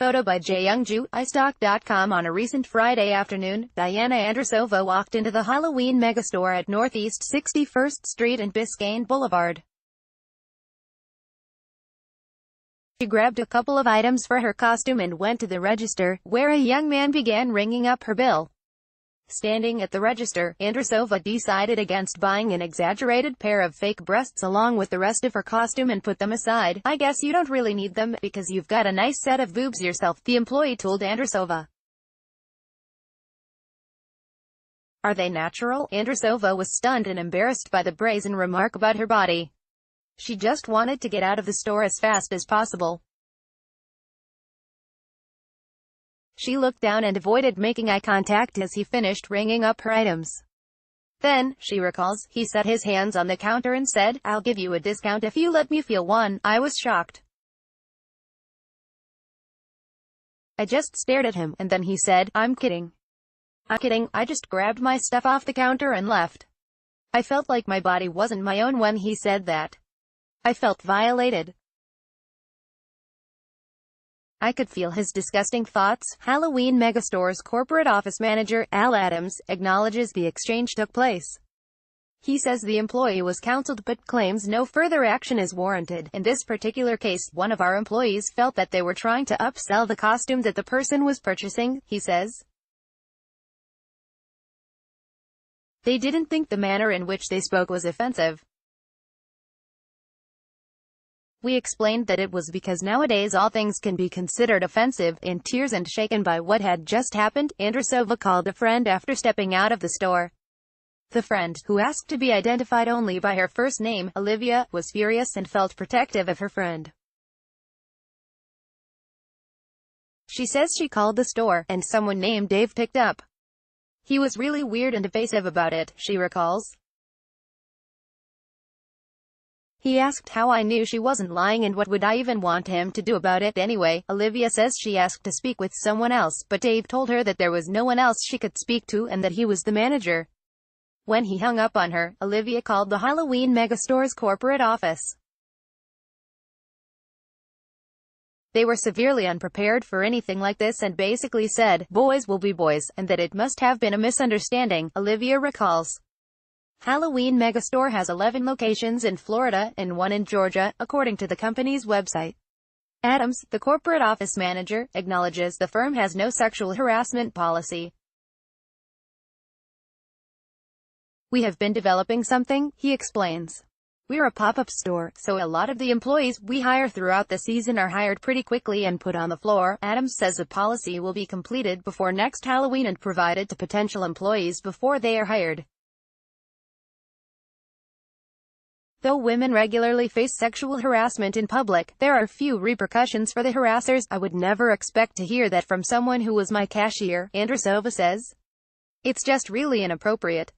Photo by Jae iStock.com. On a recent Friday afternoon, Diana Andrusova walked into the Halloween Megastore at Northeast 61st Street and Biscayne Boulevard. She grabbed a couple of items for her costume and went to the register, where a young man began ringing up her bill. Standing at the register, Andrusova decided against buying an exaggerated pair of fake breasts along with the rest of her costume and put them aside. "I guess you don't really need them, because you've got a nice set of boobs yourself," the employee told Andrusova. "Are they natural?" Andrusova was stunned and embarrassed by the brazen remark about her body. She just wanted to get out of the store as fast as possible. She looked down and avoided making eye contact as he finished ringing up her items. Then, she recalls, he set his hands on the counter and said, "I'll give you a discount if you let me feel one." "I was shocked. I just stared at him, and then he said, I'm kidding. I just grabbed my stuff off the counter and left. I felt like my body wasn't my own." When he said that, I felt violated. I could feel his disgusting thoughts. Halloween Megastore's corporate office manager, Al Adams, acknowledges the exchange took place. He says the employee was counseled but claims no further action is warranted. "In this particular case, one of our employees felt that they were trying to upsell the costume that the person was purchasing," he says. "They didn't think the manner in which they spoke was offensive. We explained that it was because nowadays all things can be considered offensive." In tears and shaken by what had just happened, Andrusova called a friend after stepping out of the store. The friend, who asked to be identified only by her first name, Olivia, was furious and felt protective of her friend. She says she called the store, and someone named Dave picked up. "He was really weird and evasive about it," she recalls. "He asked how I knew she wasn't lying and what would I even want him to do about it anyway." Olivia says she asked to speak with someone else, but Dave told her that there was no one else she could speak to and that he was the manager. When he hung up on her, Olivia called the Halloween Megastore's corporate office. They were severely unprepared for anything like this and basically said, "Boys will be boys," and that it must have been a misunderstanding, Olivia recalls. Halloween Megastore has 11 locations in Florida, and 1 in Georgia, according to the company's website. Adams, the corporate office manager, acknowledges the firm has no sexual harassment policy. "We have been developing something," he explains. "We're a pop-up store, so a lot of the employees we hire throughout the season are hired pretty quickly and put on the floor." Adams says the policy will be completed before next Halloween and provided to potential employees before they are hired. Though women regularly face sexual harassment in public, there are few repercussions for the harassers. "I would never expect to hear that from someone who was my cashier," Andrusova says. "It's just really inappropriate."